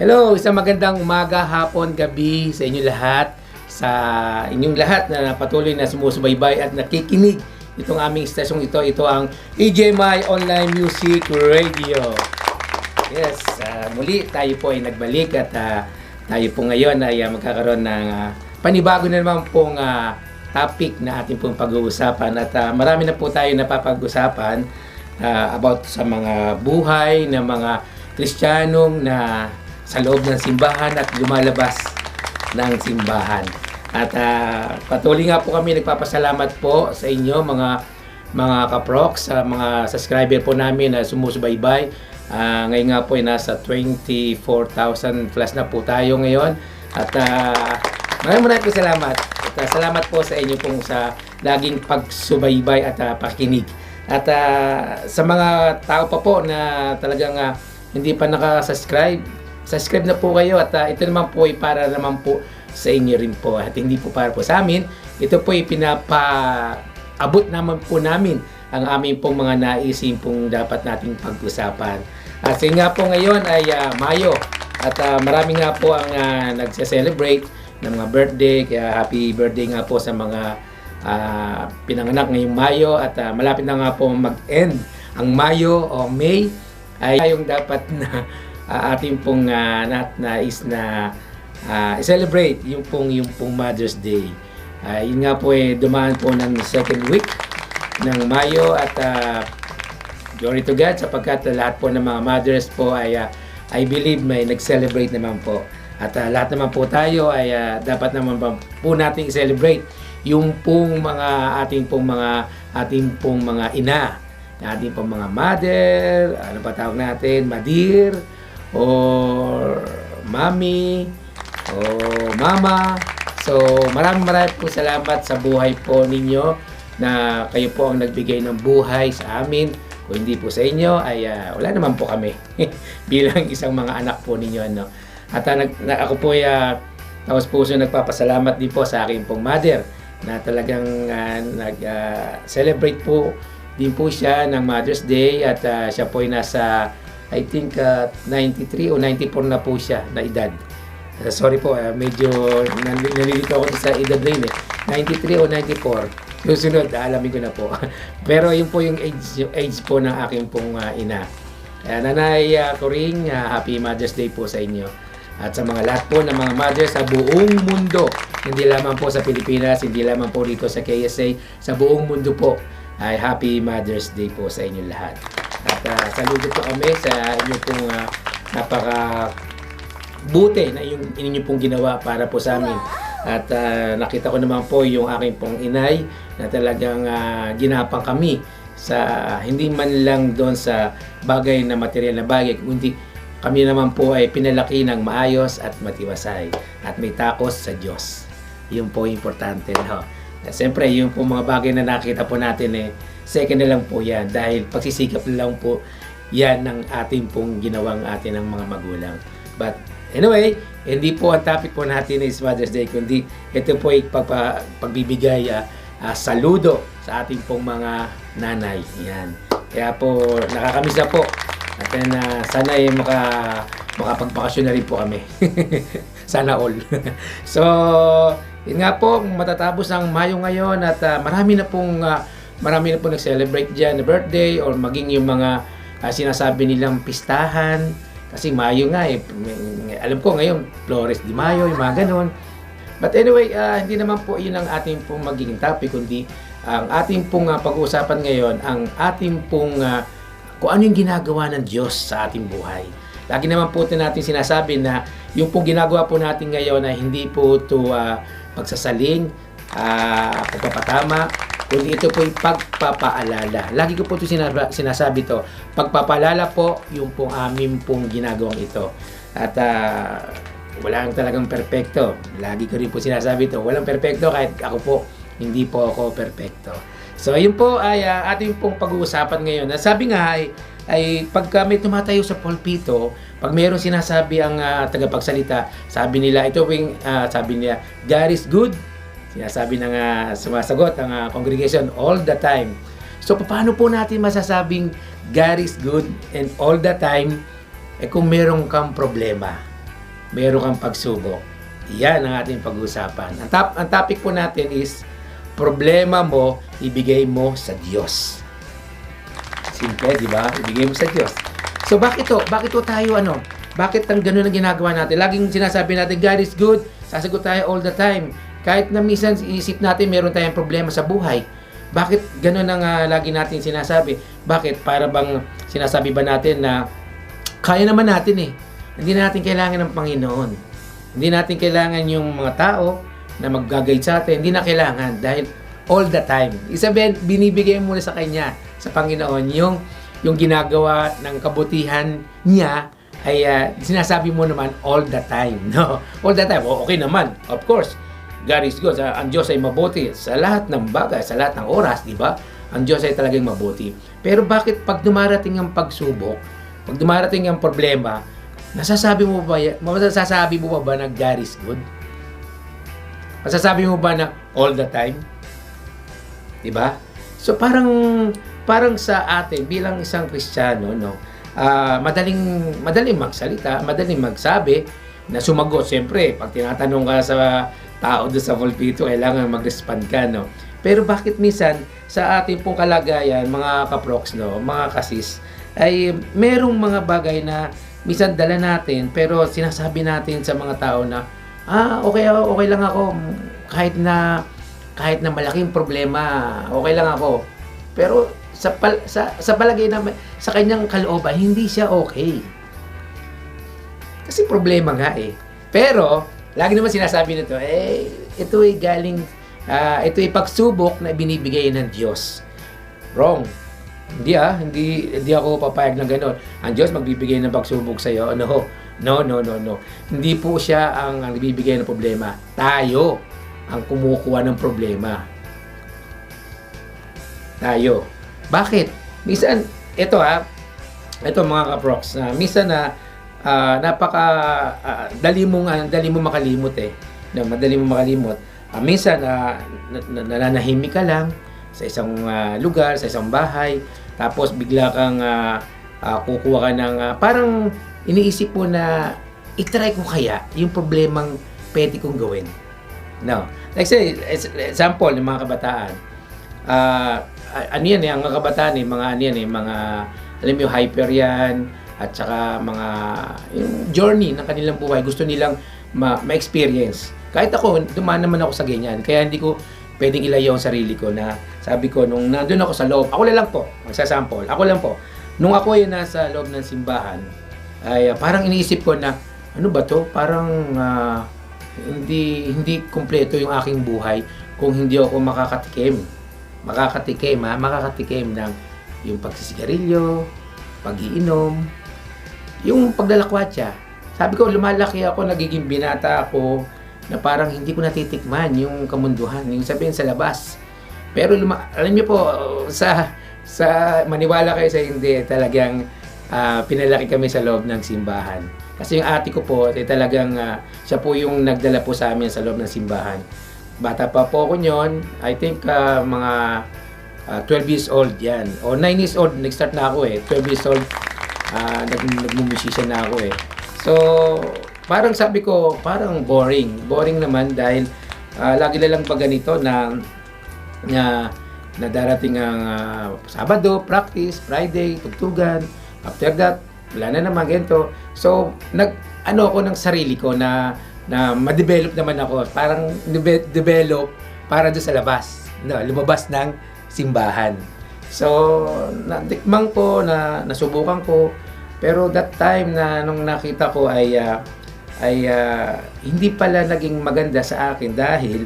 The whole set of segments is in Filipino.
Hello, isang magandang umaga, hapon, gabi sa inyo lahat. Sa inyong lahat na patuloy na sumusubaybay at nakikinig itong aming stasyong ito. Ito ang EJMI Online Music Radio. Yes, muli tayo po ay nagbalik at tayo po ngayon ay magkakaroon ng panibago na naman pong topic na ating pong pag-uusapan. At marami na po tayo napapag-usapan about sa mga buhay ng mga Kristiyanong na sa loob ng simbahan at lumalabas ng simbahan. At patuloy nga po kami nagpapasalamat po sa inyo mga kaproks, sa mga subscriber po namin na sumusubaybay. Ngayon nga po ay nasa 24,000 plus na po tayo ngayon. At maraming po salamat. At salamat po sa inyo pong sa laging pagsubaybay at pakikinig. At sa mga tao pa po na talagang hindi pa nakasubscribe, subscribe na po kayo at ito naman po ay para naman po sa inyo rin po at hindi po para po sa amin. Ito po ay pinapaabot naman po namin ang aming pong mga naisin pong dapat nating pag-usapan. At nga po ngayon ay Mayo at marami nga po ang nagse-celebrate ng mga birthday. Kaya happy birthday nga po sa mga pinanganak ngayong Mayo at malapit na nga po mag-end ang Mayo o May ay yung dapat na ating pong nais na i-celebrate yung pong Mother's Day. Yun nga po dumaan po ng second week ng Mayo at glory to God sapagkat lahat po ng mga mothers po ay I believe may nag-celebrate naman po. At lahat naman po tayo ay dapat naman po nating i-celebrate yung pong mga ating pong mga ina, ating pong mga mother, ano pa tawag natin, madir, or mami, o mama. So maraming po salamat sa buhay po ninyo na kayo po ang nagbigay ng buhay sa amin. Kung hindi po sa inyo ay wala naman po kami bilang isang mga anak po ninyo, no? At ako po ay taos puso nagpapasalamat din po sa aking pong mother na talagang nag-celebrate po din po siya ng Mother's Day at siya po ay nasa I think 93 o 94 na po siya na edad. Sorry po, medyo nalilito ako sa edad na yun 93 o 94. Susunod, alamin ko na po. Pero yun po yung age po ng aking pong ina. Nanay Coring, happy Mother's Day po sa inyo. At sa mga lahat po ng mga mothers sa buong mundo, hindi lamang po sa Pilipinas, hindi lamang po dito sa KSA, sa buong mundo po, ay happy Mother's Day po sa inyo lahat. At saludo po kami sa inyo pong napaka-buti na inyo pong ginawa para po sa amin. At nakita ko naman po yung aking pong inay na talagang ginapang kami sa hindi man lang doon sa bagay na material na bagay, kundi kami naman po ay pinalaki ng maayos at matiwasay at may takos sa Diyos. Yun po importante. No? At siyempre, yung po mga bagay na nakita po natin second na lang po yan dahil pagsisikap na lang po yan ng ating pong ginawang atin ng mga magulang. But anyway, hindi po ang topic po natin is Mother's Day, kundi ito po ay pagbibigay saludo sa ating pong mga nanay. Yan. Kaya po nakakamiss na po. At sana ay makapagpakasyon na rin po kami. Sana all. So, yun nga po, matatapos ang Mayo ngayon at marami na pong nag-celebrate dyan na birthday or maging yung mga sinasabi nilang pistahan. Kasi Mayo nga alam ko ngayon, Flores de Mayo, yung mga ganun. But anyway, hindi naman po yun ang ating pong magiging topic, kundi ang ating pong pag-uusapan ngayon, ang ating pong kung ano yung ginagawa ng Diyos sa ating buhay. Lagi naman po natin sinasabi na yung pong ginagawa po natin ngayon ay hindi po ito pagsasaling, pagpapatama, kundi ito po yung pagpapaalala. Lagi ko po ito sinasabi ito. Pagpapaalala po yung pong aming pong ginagawang ito. At walang talagang perfecto. Lagi ko rin po sinasabi ito. Walang perfecto kahit ako po, hindi po ako perfecto. So, yun po ay ating pong pag-uusapan ngayon. Sabi nga ay pagka may tumatayo sa pulpito, pag mayroong sinasabi ang tagapagsalita, sabi nila, sabi niya, God is good. Sinasabi ng sumasagot ang congregation all the time. So, paano po natin masasabing God is good and all the time kung meron kang problema? meron kang pagsubok. Yan ang ating pag-uusapan. Ang topic po natin is, problema mo, ibigay mo sa Diyos. Simple, di ba? Ibigay mo sa Diyos. So, bakit to? Bakit to tayo, Bakit ang ganun ang ginagawa natin? Laging sinasabi natin, God is good. Sasagot tayo all the time. Kahit na minsan isip natin, meron tayong problema sa buhay. Bakit ganun ang lagi natin sinasabi? Bakit? Para bang sinasabi ba natin na kaya naman natin Hindi natin kailangan ng Panginoon. Hindi natin kailangan yung mga tao na mag-guide sa atin. Hindi na kailangan dahil all the time. Isabihin, binibigay mo na sa Kanya, sa Panginoon, yung ginagawa ng kabutihan niya ay sinasabi mo naman all the time. No? All the time. Okay naman. Of course, God is good. Ang Diyos ay mabuti sa lahat ng bagay, sa lahat ng oras, di ba? Ang Diyos ay talagang mabuti. Pero bakit pag dumarating ang pagsubok, pag dumarating ang problema, masasabi mo ba na God is good? Masasabi mo ba na all the time? Di ba? So parang sa atin bilang isang Kristiyano, madaling magsalita, madaling magsabi na sumagot. Siyempre, pag tinatanong ka sa tao doon sa pulpito, kailangan mag-respond ka, Pero bakit minsan sa ating pong kalagayan, mga kaproks, mga kasis, ay merong mga bagay na minsan dala natin, pero sinasabi natin sa mga tao na, okay lang ako, kahit na malaking problema, okay lang ako. Pero sa palagay naman, sa kanyang kalooban, hindi siya okay. Kasi problema nga Pero, lagi naman sinasabi nito, ito ay galing, ito ay pagsubok na binibigay ng Diyos. Wrong. Hindi ako papayag na gano'n. Ang Diyos magbibigay ng pagsubok sa iyo. No. Hindi po siya ang nagbibigay ng problema. Tayo ang kumukuha ng problema. Tayo. Bakit? Minsan, ito mga kaproks, minsan dali mo makalimot madali mo makalimot. Minsan nananahimik ka lang sa isang lugar, sa isang bahay, tapos bigla kang kukuha ka ng parang iniisip mo na i-try ko kaya yung problemang pwede kong gawin. Like say, example ng mga kabataan. Ang kabataan mga alam mo yung hyper yan, at saka mga yung journey ng kanilang buhay, gusto nilang ma-experience. Kahit ako, dumaan naman ako sa ganyan, kaya hindi ko pwedeng ilayo ang sarili ko na sabi ko, nung nandun ako sa loob, ako lang po, magsasample, ako lang po, nung ako ay nasa loob ng simbahan, ay parang iniisip ko na, ano ba to? Parang hindi kumpleto yung aking buhay kung hindi ako makakatikim ng yung pagsisigarilyo, pag-iinom, yung pagdalakwatsa. Sabi ko, lumalaki ako, nagiging binata ako, na parang hindi ko natitikman yung kamunduhan, yung sabihin sa labas. Pero alam niyo po, sa maniwala kayo sa hindi, talagang pinalaki kami sa loob ng simbahan. Kasi yung ate ko po, talagang siya po yung nagdala po sa amin sa loob ng simbahan. Bata pa po ako nyon, I think mga 12 years old yan. O 9 years old, nag-start na ako 12 years old, nagmumusician na ako So, parang sabi ko, parang boring. Boring naman dahil lagi na lang pag ganito na darating ang Sabado, practice, Friday, tugtugan. After that, wala na naman ganito. So, ako ng sarili ko na ma-develop naman ako. Parang develop para doon sa labas. Lumabas ng simbahan. So, natikman ko, nasubukan ko. Pero that time na nung nakita ko ay hindi pala naging maganda sa akin dahil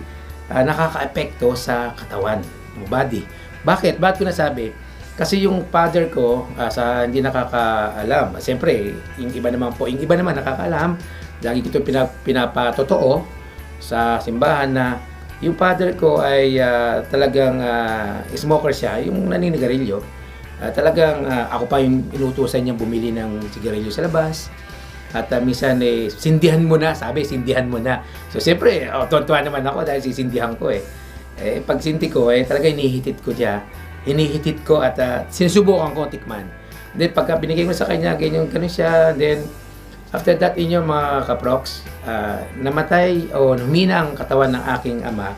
nakaka-epekto sa katawan, body. Bakit? Bakit ko nasabi? Kasi yung father ko, sa hindi nakakaalam, siyempre, yung iba naman nakakaalam, lagi ko ito pinapatotoo sa simbahan na yung father ko ay talagang smoker siya, yung naninigarilyo. Talagang ako pa yung inutusan niyang bumili ng sigarilyo sa labas. At minsan sindihan mo na, sindihan mo na. So siyempre, tuwa naman ako dahil sisindihan ko pag sinti ko, talaga hinihitit ko at sinusubukan ko tikman. Then pagka binigay mo sa kanya, ganyan siya. Then After that, inyo mga kaprox, namatay o humina ang katawan ng aking ama.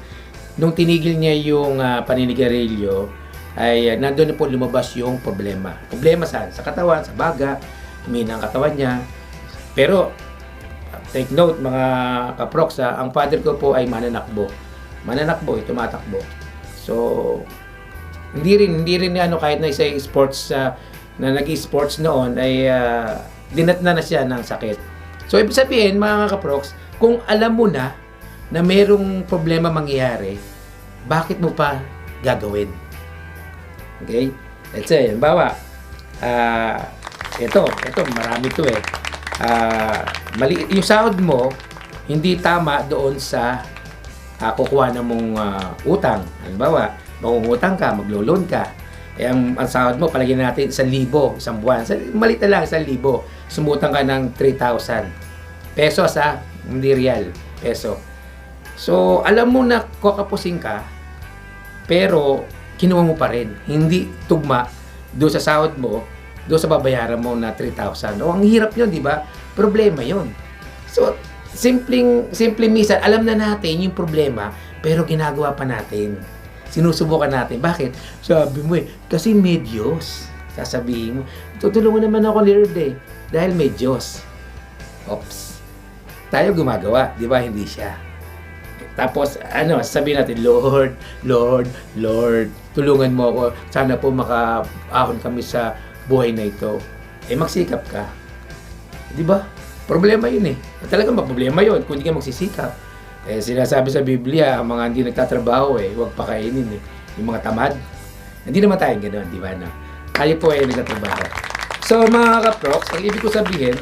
Nung tinigil niya yung paninigarilyo, ay nandun na po lumabas yung problema. Problema saan? Sa katawan, sa baga, humina ang katawan niya. Pero, take note mga kaprox, ang father ko po ay mananakbo. Mananakbo, tumatakbo. So, hindi rin kahit na isa sports na nag-sports noon ay dinatna na siya ng sakit. So, ibig sabihin, mga kaprox, kung alam mo na merong problema mangyayari, bakit mo pa gagawin? Okay? Let's say, halimbawa, ito, marami to eh. Mali, yung sahod mo, hindi tama doon sa kukuha na mong utang. Halimbawa, mangungutang ka, maglo-loan ka. Ang sahod mo, palagyan natin 1,000 isang buwan. Malit na lang, 1,000. Sumutang ka ng 3,000 pesos hindi real, peso. So, alam mo na kakapusin ka, pero kinuha mo pa rin. Hindi tugma doon sa sahod mo, doon sa babayaran mo na 3,000. O, ang hirap yun, di ba? Problema yun. So, simple minsan, alam na natin yung problema, pero ginagawa pa natin. Sinusubukan natin. Bakit? Sabi mo kasi may Diyos. Sasabihin mo, tutulungan naman ako, Lord dahil may Diyos. Oops. Tayo gumagawa, di ba? Hindi siya. Tapos, sabihin natin, Lord, tulungan mo ako. Sana po makaahon kami sa buhay na ito. Magsikap ka. Di ba? Problema yun Talagang problema yun kung hindi ka magsisikap. Sinasabi sa Biblia, ang mga hindi nagtatrabaho huwag pakainin Yung mga tamad. Hindi naman tayo ganoon, di ba? No? Tayo po nagtatrabaho. So, mga kaprox, ang ibig ko sabihin,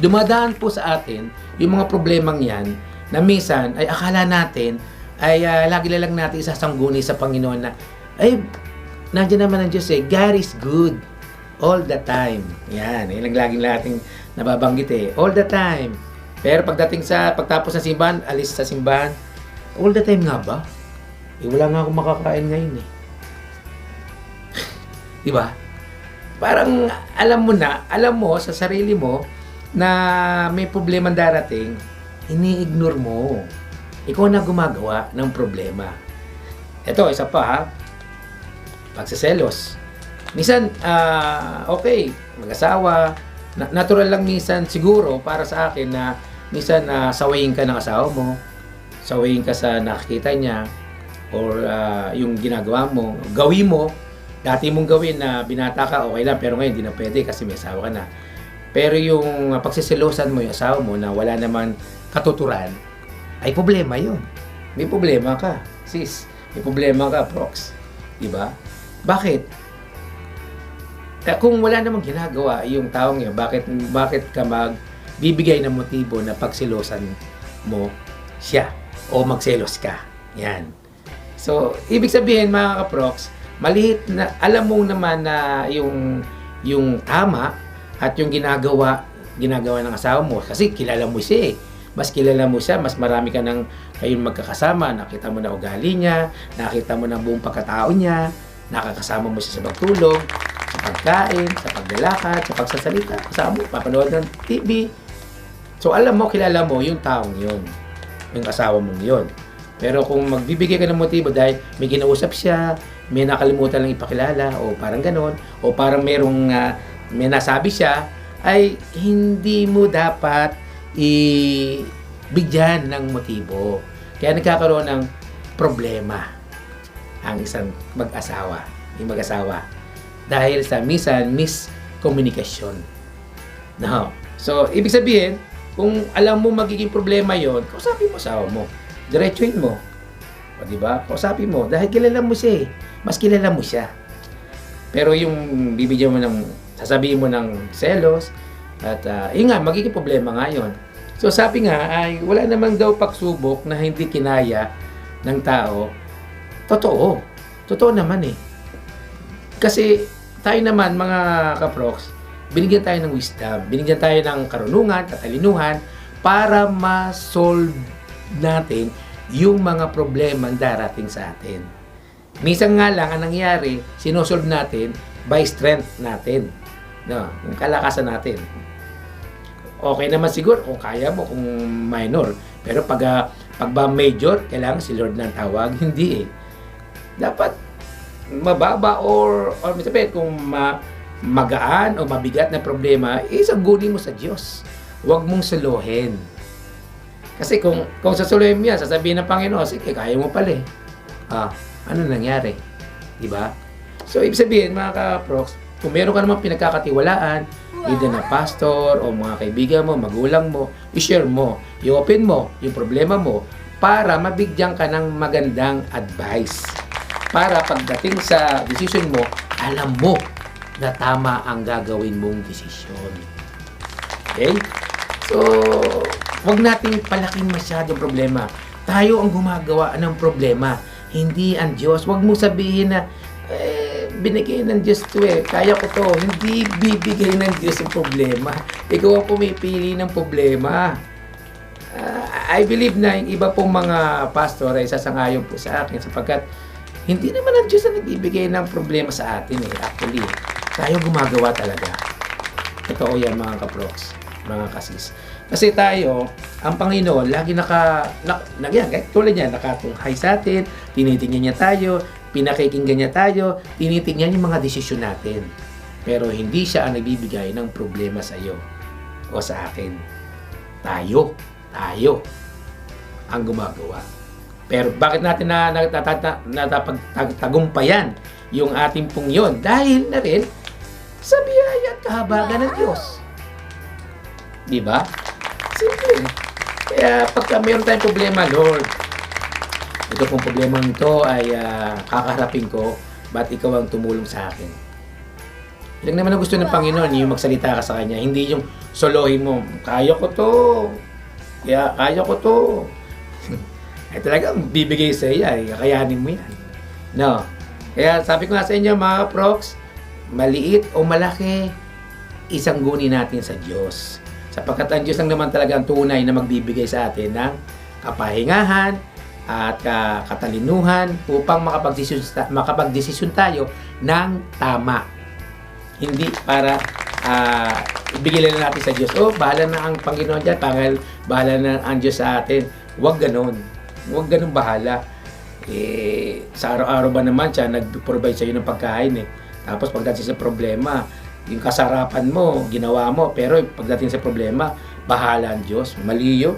dumadaan po sa atin yung mga problemang yan na minsan ay akala natin ay lagi lang natin isasangguni sa Panginoon na nandiyan naman ang Diyos God is good all the time. Yan, laging nating nababanggit all the time. Pero pagtapos ng simbahan, alis sa simbahan, all the time nga ba? Wala nga akong makakain ngayon Di ba? Parang alam mo sa sarili mo na may problema darating, ini-ignore mo. Ikaw na gumagawa ng problema. Ito, isa pa pagsiselos. Minsan, okay, mag-asawa, natural lang minsan siguro para sa akin na minsan sawayin ka ng asawa mo, sawayin ka sa nakikita niya, or yung ginagawa mo, gawin mo, dati mong gawin na binata ka, okay lang, pero ngayon hindi na pwede kasi may asawa ka na. Pero yung pagsiselosan mo yung asawa mo na wala naman katuturan, ay problema yun. May problema ka, sis. May problema ka, prox. Diba? Bakit? Kung wala namang ginagawa yung taong yun, bakit ka magbibigay ng motibo na pagselosan mo siya o magselos ka? Yan. So, ibig sabihin mga kaprox, malihit na alam mo naman na yung tama at yung ginagawa ng asawa mo kasi kilala mo siya Mas kilala mo siya, mas marami ka nang kayong magkakasama, nakita mo na ugali niya, nakita mo na buong pagkatao niya, nakakasama mo siya sa pagtulog, sa pagkain, sa paglalakad, sa pagsasalita, kasama mo, papanood ng TV. So alam mo, kilala mo yung taong yun, yung asawa mong yun. Pero kung magbibigay ka ng motibo dahil may kinausap siya, may nakalimutan lang ipakilala, o parang ganon, o parang may nasabi siya, ay hindi mo dapat ibigyan ng motibo. Kaya nagkakaroon ng problema ang isang mag-asawa, yung mag-asawa. Dahil sa miscommunication. No. So, ibig sabihin, kung alam mo magiging problema yon, kausapin mo asawa mo. Diretsuhin mo. O, diba? Kausapin mo. Dahil kilala mo siya Mas kilala mo siya. Pero yung bibigyan mo sasabihin mo ng selos, at yun nga, magiging problema nga yun. So sabi nga, ay wala namang daw pagsubok na hindi kinaya ng tao. Totoo. Totoo naman Kasi tayo naman mga kaprox, binigyan tayo ng wisdom, binigyan tayo ng karunungan, katalinuhan, para ma-solve natin yung mga problema darating sa atin. Minsan nga lang, ang nangyari, sinosolve natin by strength natin. No, yung kalakasan natin. okay naman siguro kung kaya mo, kung minor. Pero pag ba major, kailangan si Lord ng tawag. Hindi eh. Dapat mababa or sabihin, kung magaan o mabigat na problema, isanggunin mo sa Diyos. Huwag mong suluhin. Kasi kung sasuluhin mo yan, sasabihin ng Panginoon, sige, kaya mo pala eh. Ano nangyari? Diba? So, ibig sabihin, mga ka-prox, kung meron ka namang pinagkakatiwalaan, either na pastor o mga kaibigan mo, magulang mo, i-share mo, i-open mo yung problema mo para mabigyan ka ng magandang advice. Para pagdating sa decision mo, alam mo na tama ang gagawin mong desisyon. Okay? So, huwag nating palaking masyadong problema. Tayo ang gumagawa ng problema, hindi ang Diyos. Huwag mo sabihin na, binigay ng Diyos to eh. Kaya ko to. Hindi bibigay ng Diyos yung problema. Ikaw ang pumipili ng problema. I believe na yung iba pong mga pastor ay sasangayon po sa akin sapagkat hindi naman ang Diyos ang nagbibigay ng problema sa atin eh. Actually, tayo gumagawa talaga. Totoo yan mga kaprox, mga kasis. Kasi tayo, ang Panginoon, lagi tulad niya, nakatunghay sa atin, tinitingnan niya tayo, pinakikinggan niya tayo, tinitingnan yung mga desisyon natin. Pero hindi siya ang nagbibigay ng problema sa iyo o sa akin. Tayo ang gumagawa. Pero bakit natin natapagtagumpayan yung ating pong yun? Dahil na rin sa biyaya at kahabagan ng Diyos. Diba? Simple. Kaya pagka mayroon tayong problema, Lord, ito pong problema nito ay kakaharapin ko, ba't ikaw ang tumulong sa akin? Ilang naman ang gusto ng Panginoon, yung magsalita ka sa Kanya, hindi yung solohin mo, kaya ko to, kaya ko to. Ay talagang bibigay sa iya, kakayanin mo yan. No. Kaya sabi ko nga sa inyo mga prox, maliit o malaki, isanggunin natin sa Diyos. Sapagkat ang Diyos lang naman talaga ang tunay na magbibigay sa atin ng kapahingahan at katalinuhan upang makapagdesisyon tayo ng tama. Hindi para ibigay lang natin sa Diyos. Bahala na ang Panginoon dyan, bahala na ang Diyos sa atin. Huwag ganon. Huwag ganon bahala. Sa araw-araw ba naman siya nag-provide sa iyo ng pagkain eh. Tapos pagdating sa problema, yung kasarapan mo, ginawa mo, pero pagdating sa problema, bahala ang Diyos. Mali yun.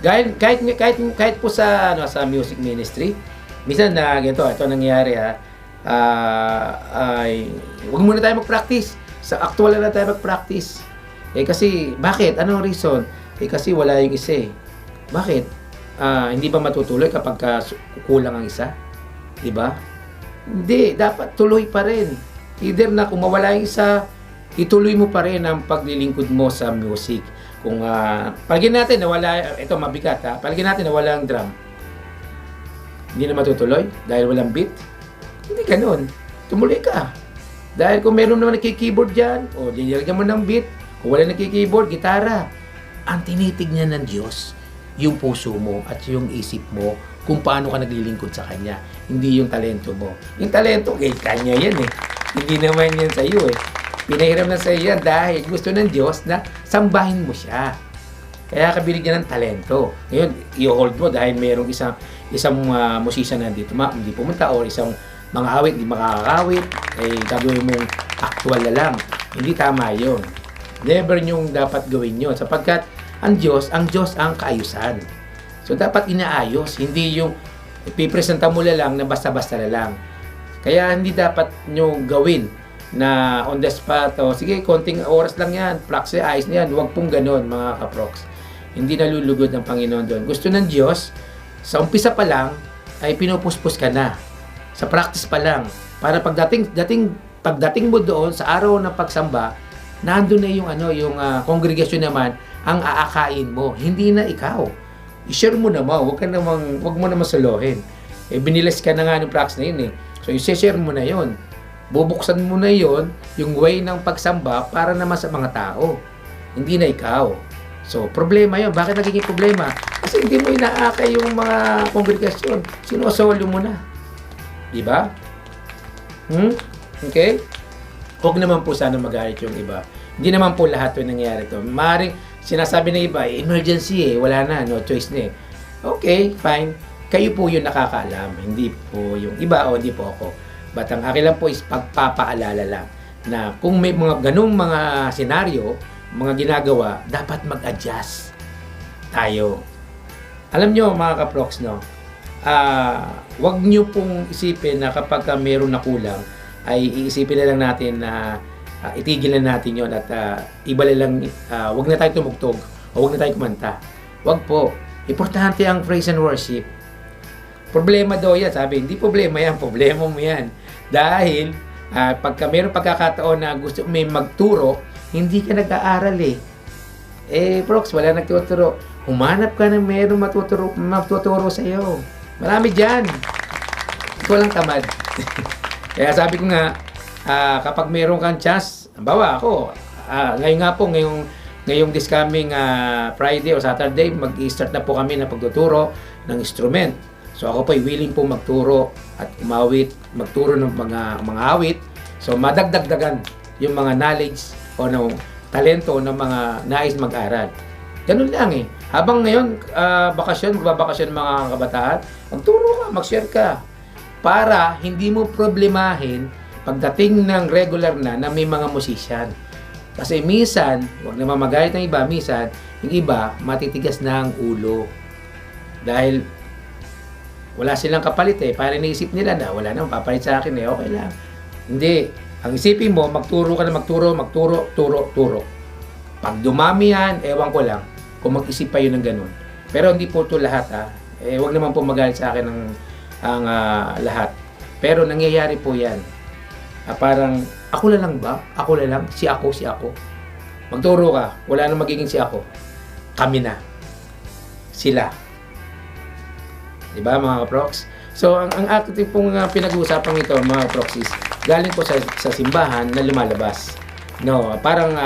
Kahit po sa music ministry, minsan na ito nangyayari huwag muna tayo mag-practice. Sa actual na tayo mag-practice. Kasi, bakit? Anong reason? Kasi wala yung isa eh. Bakit? Hindi ba matutuloy kapag kulang ang isa? Diba? Hindi, dapat tuloy pa rin. Either na kung mawala yung isa, ituloy mo pa rin ang paglilingkod mo sa music. Kung palagyan natin na wala, ito mabigat palagyan natin na wala ang drum. Hindi na matutuloy dahil walang beat. Hindi ganun. Tumuloy ka. Dahil kung meron naman nagki-keyboard dyan, dinilagyan mo ng beat. Kung wala nagki-keyboard, gitara. Ang tinitignan ng Diyos, yung puso mo at yung isip mo kung paano ka naglilingkod sa Kanya. Hindi yung talento mo. Yung talento, Kanya yan eh. Hindi naman yan sa iyo eh. Pinahiram na sa iyo yan dahil gusto ng Diyos na sambahin mo siya. Kaya ka binigyan ng talento. Ngayon, i-hold mo dahil mayroong isang musician na hindi pumunta o isang mga awit, hindi makakawit, gagawin mong actual na lang. Hindi tama yun. Never nyong dapat gawin yun sapagkat ang Diyos ang kaayusan. So, dapat inaayos. Hindi yung ipipresenta mo lang na basta-basta na lang. Kaya hindi dapat nyo gawin na on the spot, sige, konting oras lang yan, practice, ayos na yan. Huwag pong ganon, mga kaprox. Hindi nalulugod ng Panginoon doon. Gusto ng Diyos, sa umpisa pa lang, ay pinupuspos ka na. Sa practice pa lang. Para pagdating mo doon, sa araw ng pagsamba, nandun na yung kongregasyon naman, ang aakain mo. Hindi na ikaw. I-share mo naman, huwag mo naman salohin. Binilis ka na nga ng practice na yun eh. So, i-share mo na yon. Bubuksan mo na yon, yung way ng pagsamba para naman sa mga tao. Hindi na ikaw. So, problema yon. Bakit nagiging problema? Kasi hindi mo inaakay yung mga kongregasyon. Sinosolo mo na. Diba? Okay? Huwag naman po sana magalit yung iba. Hindi naman po lahat yung nangyayari to. Maaaring sinasabi ng iba, emergency wala na, no choice na Okay, fine. Kayo po yung nakakaalam, hindi po yung iba o hindi po ako. But ang akin lang po is pagpapaalala lang na kung may mga ganung mga senaryo, mga ginagawa, dapat mag-adjust tayo. Alam nyo mga kaprox, no? Wag nyo pong isipin na kapag meron na kulang, ay iisipin na lang natin na itigil na natin yon at iba lang, wag na tayo tumugtog o wag na tayo kumanta. Wag po. Importante ang praise and worship. Problema daw yan, sabi, hindi problema yan, problema mo yan. Dahil, pagka mayroong pagkakataon na gusto may magturo, hindi ka nag-aaral Prox, wala nagtuturo. Humanap ka ng mayroong matuturo sa iyo. Marami dyan. Ikaw lang tamad. Kaya sabi ko nga, kapag mayroong kang chance, bawa ako, ngayon nga po, ngayong this coming Friday o Saturday, mag-i-start na po kami na pagtuturo ng instrument. So ako po ay willing po magturo at magturo ng mga awit. So madagdagdagan yung mga knowledge o ng talento ng mga nais mag-aral. Ganun lang Habang ngayon, magbabakasyon mga kabataan, magturo ka, mag-share ka. Para hindi mo problemahin pagdating ng regular na may mga musician. Kasi minsan, huwag naman magalit ng iba, minsan, yung iba, matitigas na ang ulo. Dahil, wala silang kapalit Para naisip nila na, wala nang papalit sa akin okay lang. Hindi. Ang isipin mo, magturo ka na turo. Pag dumami yan, ewan ko lang, kung mag-isip pa yun ng ganun. Pero hindi po ito lahat huwag naman po magalit sa akin ang lahat. Pero nangyayari po yan. Parang, ako na lang ba? Ako na lang? Si ako. Magturo ka, wala nang magiging si ako. Kami na. Sila. Diba mga kaprox? So, ang ating pong pinag-uusapan ito mga kaprox is galing po sa simbahan na lumalabas. No, parang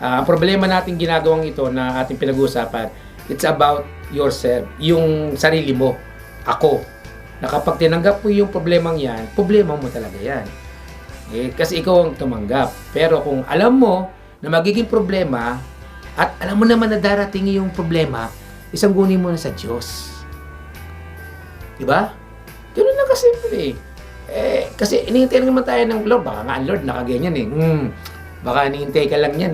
ang problema natin ginagawang ito na ating pinag-uusapan, it's about yourself, yung sarili mo, ako. Na kapag tinanggap mo yung problemang yan, problema mo talaga yan. Kasi ikaw ang tumanggap. Pero kung alam mo na magiging problema at alam mo naman na darating yung problema, isanggunin mo na sa Diyos. Diba? Ganun lang kasimple kasi inihintay lang naman tayo ng Lord. Baka nga ang Lord nakaganyan Baka inihintay ka lang yan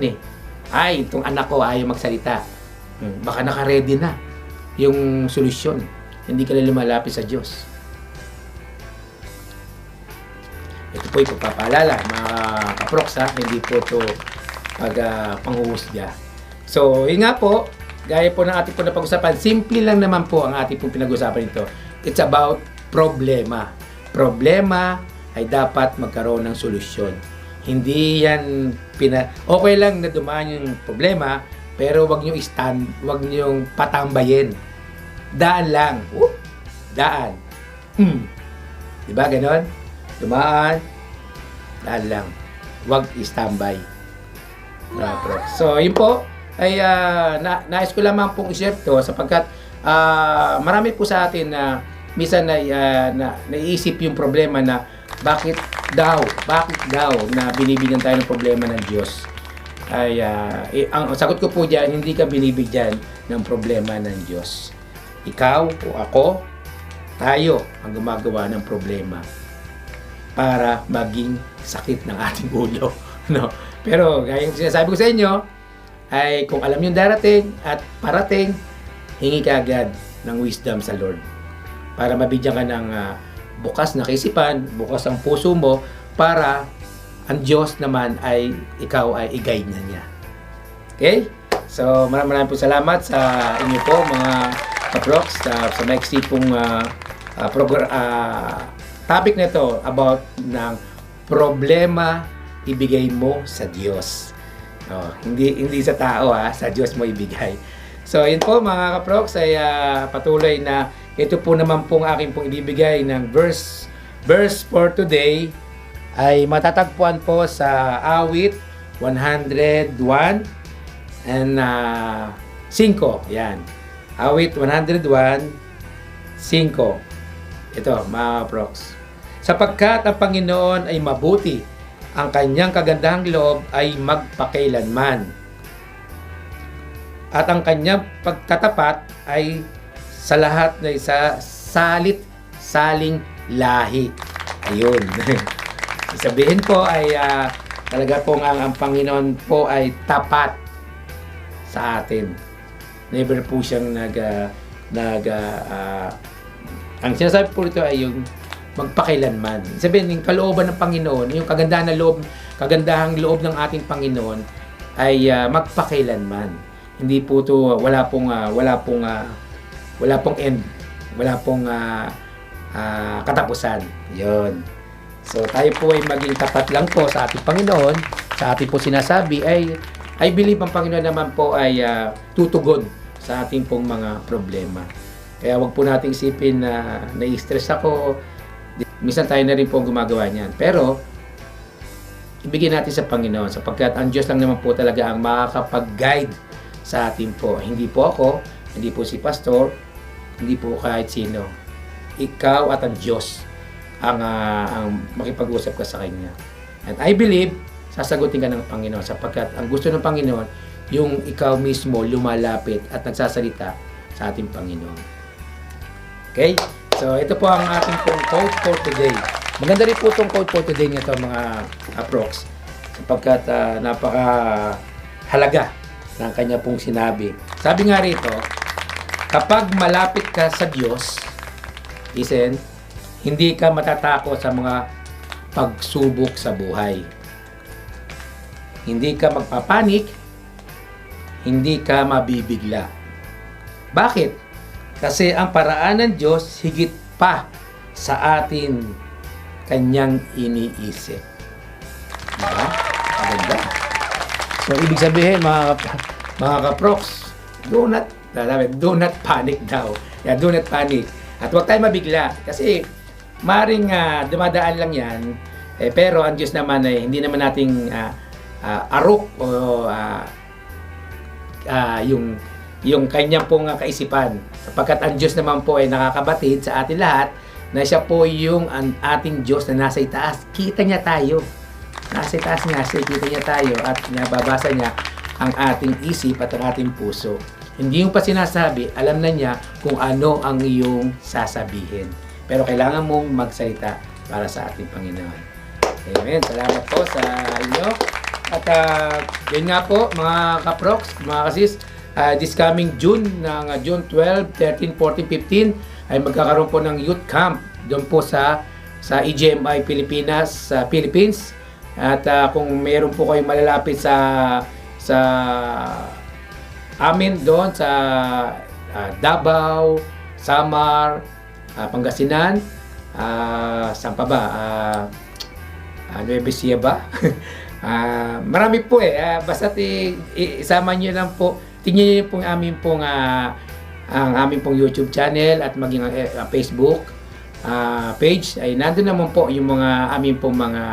Ay, itong anak ko ayaw magsalita. Baka naka-ready na yung solusyon. Hindi ka lang lumalapit sa Diyos. Ito po yung pagpapaalala, mga kaprox hindi po ito panghuhusga. So, yun nga po, gaya po ng ating po na pag-usapan, simple lang naman po ang ating pong pinag-usapan ito. It's about problema. Problema ay dapat magkaroon ng solusyon. Hindi yan okay lang na dumaan yung problema, pero wag niyo wag niyo patambayin. Daan lang. Daan. Diba ganon? Dumaan, daan lang. Wag i-standby. So, yun po ay nais ko lamang pong i-share to sapagkat marami po sa atin na minsan naiisip yung problema na bakit daw na binibigyan tayo ng problema ng Diyos. Ang sagot ko po diyan, hindi ka binibigyan ng problema ng Diyos. Ikaw o ako, tayo ang gumagawa ng problema para maging sakit ng ating ulo. No? Pero gaya yung sinasabi ko sa inyo, ay kung alam yung darating at parating, hingi ka agad ng wisdom sa Lord. Para mabigyan ka ng bukas na kaisipan, bukas ang puso mo, para ang Diyos naman ay ikaw ay i-guide na niya. Okay? So maraming po salamat sa inyo po mga kaprox sa maiksi pong topic na ito about ng problema ibigay mo sa Diyos. Hindi sa tao sa Diyos mo ibigay. So yun po mga kaprox ay patuloy na ito po naman pong aking pong ibibigay ng verse for today ay matatagpuan po sa awit 101 and 5. Yan. Awit 101, 5. Ito, mga prox. Sapagkat ang Panginoon ay mabuti ang kanyang kagandahang loob ay magpakailanman. At ang kanyang pagtatapat ay sa lahat na isa salit-saling lahi. Ayun. Sabihin po ay talaga pong ang Panginoon po ay tapat sa atin. Never po siyang ang sinasabi po ito ay yung magpakailanman. Sabihin, yung kalooban ng Panginoon, yung kagandahang loob ng ating Panginoon ay magpakailanman. Hindi po to wala pong end, wala pong katapusan. 'Yon. So tayo po ay maging tapat lang po sa ating Panginoon, sa ating po sinasabi ay I believe ang Panginoon naman po ay tutugon sa ating pong mga problema. Kaya wag po nating isipin na nai-stress ako. Minsan tayo na rin po gumagawa niyan. Pero ibigay natin sa Panginoon sapagkat ang Diyos lang naman po talaga ang makakapag-guide sa atin po. Hindi po ako, hindi po si pastor, hindi po kahit sino. Ikaw at ang Diyos ang makipag-usap ka sa Kanya. And I believe, sasagutin ka ng Panginoon sapagkat ang gusto ng Panginoon, yung ikaw mismo lumalapit at nagsasalita sa ating Panginoon. Okay? So, ito po ang ating pong quote for today. Maganda rin po itong quote for today nito mga aprox sapagkat napaka-halaga ng kanya pong sinabi. Sabi nga rito, kapag malapit ka sa Diyos, listen, hindi ka matatakot sa mga pagsubok sa buhay. Hindi ka magpapanik, hindi ka mabibigla. Bakit? Kasi ang paraan ng Diyos higit pa sa atin kanyang iniisip. Diba? Maganda. So, ibig sabihin, mga kaprox, do not panic daw. Yeah, do not panic. At huwag tayo mabigla. Kasi, maring dumadaan lang yan. Pero, ang Diyos naman ay hindi naman nating arok o yung kanyang pong kaisipan. Sapagkat ang Diyos naman po ay nakakabatid sa atin lahat na siya po yung ating Diyos na nasa itaas. Kita niya tayo. Nasa itaas nga siya, kita niya tayo at nababasa niya ang ating isip at ang ating puso. Hindi yung pa sinasabi, alam na niya kung ano ang iyong sasabihin. Pero kailangan mong magsalita para sa ating Panginoon. Amen. Salamat po sa inyo. At yun nga po mga kaprox, mga kasis, this coming June, ng June 12, 13, 14, 15, ay magkakaroon po ng youth camp doon po sa EGMI Pilipinas, Philippines. At kung meron po kayong malalapit sa amin doon sa Davao, Samar, Pangasinan, saan pa ba? Nueva Ecija ba? Marami po basta isama nyo lang po, tingnan nyo po ang aming pong YouTube channel at maging Facebook page. Ay nandun naman po yung mga aming pong mga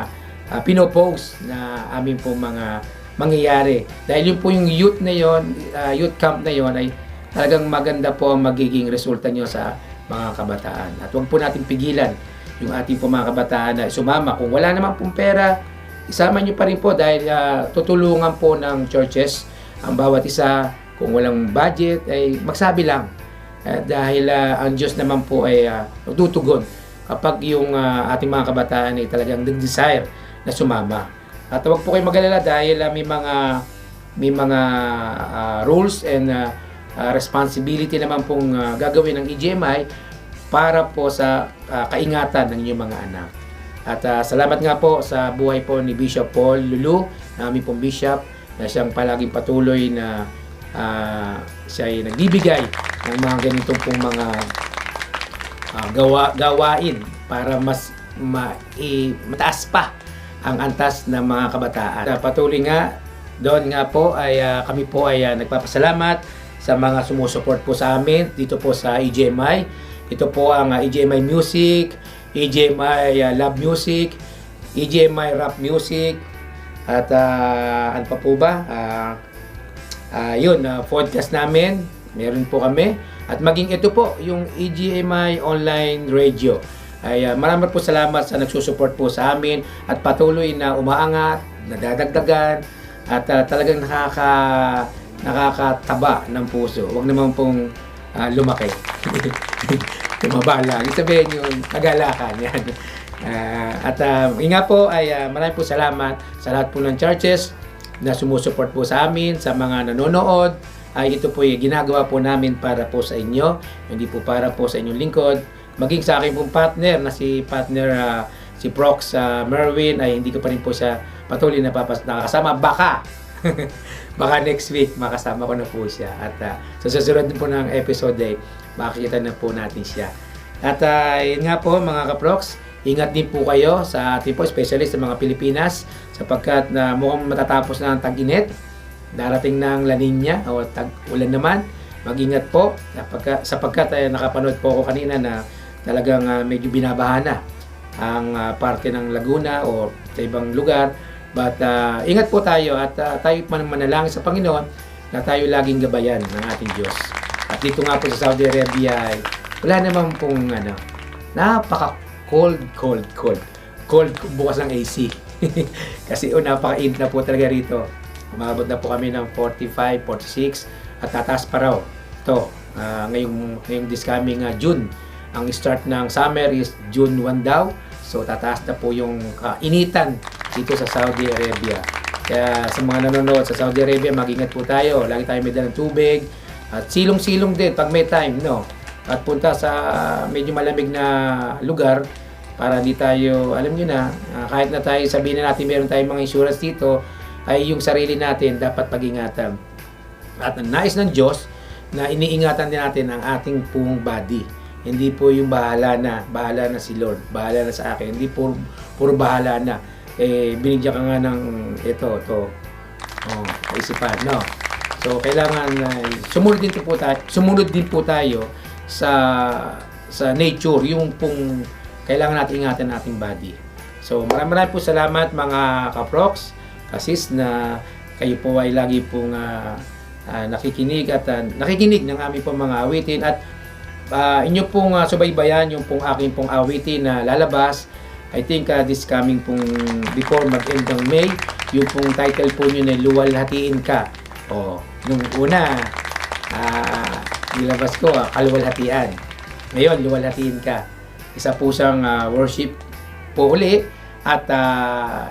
pinopost na aming pong mga mangyayari. Dahil yun po yung youth na yon, youth camp na yon ay talagang maganda po ang magiging resulta nyo sa mga kabataan. At huwag po natin pigilan yung ating po mga kabataan na sumama. Kung wala naman pong pera, isama nyo pa rin po dahil tutulungan po ng churches ang bawat isa. Kung walang budget ay magsabi lang. Dahil ang Diyos naman po ay tutugon kapag yung ating mga kabataan ay talagang nag-desire na sumama. At huwag po kayo mag-alala dahil may mga rules and responsibility naman pong gagawin ng EGMI para po sa kaingatan ng inyong mga anak. At salamat nga po sa buhay po ni Bishop Paul Lulu, namin pong bishop, na siyang palaging patuloy na siya ay nagbibigay ng mga ganitong pong mga gawain para mas mataas pa ang antas ng mga kabataan. Patuloy nga, doon nga po ay kami po ay nagpapasalamat sa mga sumusuport po sa amin dito po sa EGMI. Ito po ang EGMI Music, EGMI Love Music, EGMI Rap Music, at ano pa po ba? Yun, podcast namin, meron po kami. At maging ito po, yung EGMI Online Radio. ay maraming po salamat sa nagsusupport po sa amin at patuloy na umaangat, nadadagdagan at talagang nakakataba ng puso. Huwag naman pong lumaki. Tumaba lang. Sabihin yung nagalakan yan. Yun nga po ay maraming po salamat sa lahat po ng churches na sumusuport po sa amin, sa mga nanonood. Ito po yung ginagawa po namin para po sa inyo, hindi po para po sa inyong lingkod. Maging sa akin pong partner na si Prox Merwin ay hindi ko pa rin po siya patuloy na nakakasama. Baka next week makasama ko na po siya. At sa susunod din po ng episode ay makikita na po natin siya. At yun nga po mga kaprox, ingat din po kayo sa ating po, especially sa mga Pilipinas, sapagkat mukhang matatapos na ang tag-init. Darating na ang La Nina o tag-ulan naman. Mag-ingat po sapagkat nakapanood po ako kanina na talagang medyo binabaha na ang parte ng Laguna o sa ibang lugar. But ingat po tayo at tayo manalangin sa Panginoon na tayo laging gabayan ng ating Diyos. At dito nga po sa Saudi Arabia ay wala naman pong napaka-cold bukas ng AC. Kasi napaka-init na po talaga rito. Umabot na po kami ng 45, 46 at tataas pa raw. Ito, ngayong this coming June. Ang start ng summer is June 1 daw. So tataas na po yung initan dito sa Saudi Arabia. Kaya sa mga nanonood sa Saudi Arabia, mag-ingat po tayo. Lagi tayo may dalang tubig. At silong-silong din pag may time, no? At punta sa medyo malamig na lugar para hindi tayo, alam nyo na, kahit na tayo sabihin na natin meron tayong mga insurance dito, ay yung sarili natin dapat pag-ingatan. At ang nais ng Diyos na iniingatan din natin ang ating pong body. Hindi po yung bahala na si Lord, bahala na sa akin. Hindi puro bahala na. Binigyan ka nga ng kaisipan, no? So kailangan sumunod din po tayo sa nature, yung pong kailangan natin ingatan ating body. So maraming po salamat mga kaprox, kasis na kayo po ay lagi pong nakikinig at nakikinig ng aming pong mga awitin at inyo pong subaybayan yung pong aking pong awitin na lalabas. I think this coming pong before mag-end ng May, yung pong title po nyo na Luwalhatiin Ka. Nung una nilabas ko Kaluwalhatian. Ngayon Luwalhatiin Ka. Isa po siyang worship po uli. At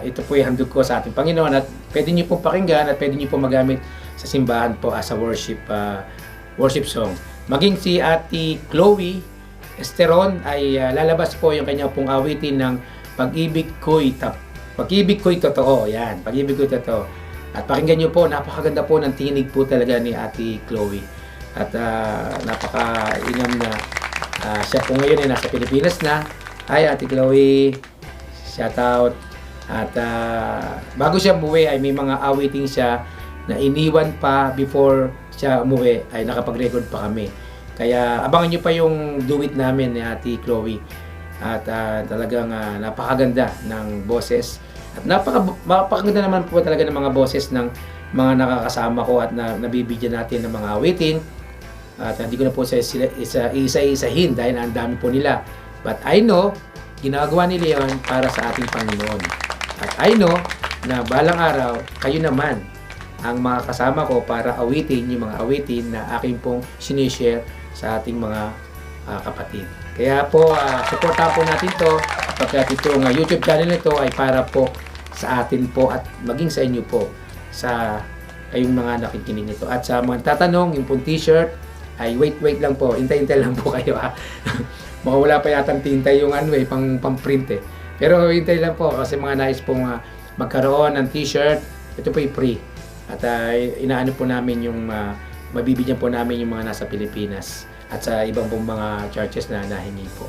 ito po yung handog ko sa ating Panginoon at pwede nyo pong pakinggan at pwede nyo pong magamit sa simbahan po as a worship song. Maging si Ate Chloe Esteron ay lalabas po yung kanya pong awitin ng Pag-ibig ko'y totoo. Yan, Pag-ibig ko'y totoo. At pakinggan nyo po, napakaganda po ng tinig po talaga ni Ate Chloe. At napaka-ingam na siya po ngayon ay nasa Pilipinas na. Hi Ate Chloe! Shout out. At bago siya umuwi ay may mga awiting siya na iniwan pa before siya umuwi ay nakapag-record pa kami. Kaya abangan nyo pa yung duet namin ni Ate Chloe. At talagang napakaganda ng boses. At napakaganda naman po talaga ng mga boses ng mga nakakasama ko at nabibigyan natin ng mga awitin. At hindi ko na po isa-isahin dahil ang dami po nila. But I know ginagawa nila yun para sa ating Panginoon. At I know na balang araw, kayo naman ang mga kasama ko para awitin yung mga awitin na aking pong sinishare sa ating mga kapatid. Kaya po, supportahan po natin to pagkat itong YouTube channel nito ay para po sa atin po at maging sa inyo po sa kayong mga nakikinig nito. At sa mga tatanong, yung pong t-shirt ay wait lang po, hintay lang po kayo Baka wala pa yatang tinta yung pang-print Pero hintay lang po kasi mga nais pong magkaroon ng t-shirt. Ito po yung free. At inaano po namin yung mabibigyan po namin yung mga nasa Pilipinas at sa ibang pong mga churches na nahingi po.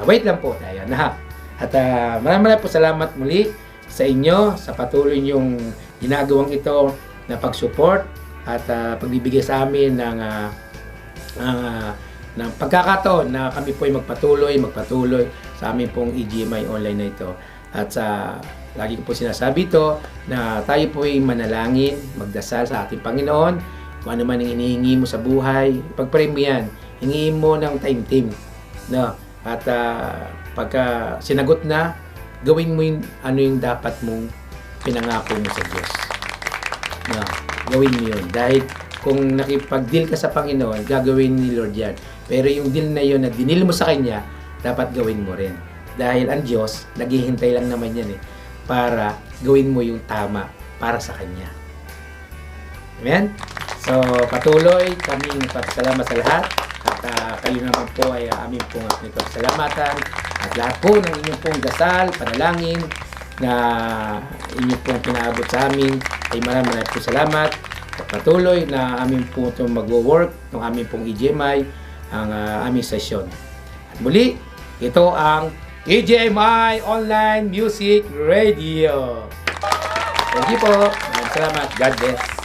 Wait lang po tayo na. At maraming po salamat muli sa inyo sa patuloy yung ginagawang ito na pag-support at pagbibigay sa amin ng pagkakataon na kami po ay magpatuloy sa amin pong EGMI online na ito. At lagi ko po sinasabi ito na tayo po ay manalangin, magdasal sa ating Panginoon. Kung ano man ang hinihingi mo sa buhay, pag-pray mo yan, hingin mo ng time team. No? At pagka sinagot na, gawin mo yung ano yung dapat mong pinangako mo sa Diyos. No, gawin mo yun. Dahil kung nakipag-deal ka sa Panginoon, gagawin ni Lord yan. Pero yung deal na yun na dinil mo sa Kanya, dapat gawin mo rin. Dahil ang Diyos, naghihintay lang naman yan para gawin mo yung tama para sa Kanya. Amen? So, patuloy kaming nagpapasalamat sa lahat. At kayo naman po ay aming pong nagpapasalamatan. At lahat po ng inyong pong dasal, panalangin na inyong pong pinaabot sa amin ay maraming po salamat. At patuloy na aming po itong mag-work ng aming pong EGMI ang aming session. At muli, ito ang EGMI Online Music Radio. Thank you po. Maraming salamat. God bless.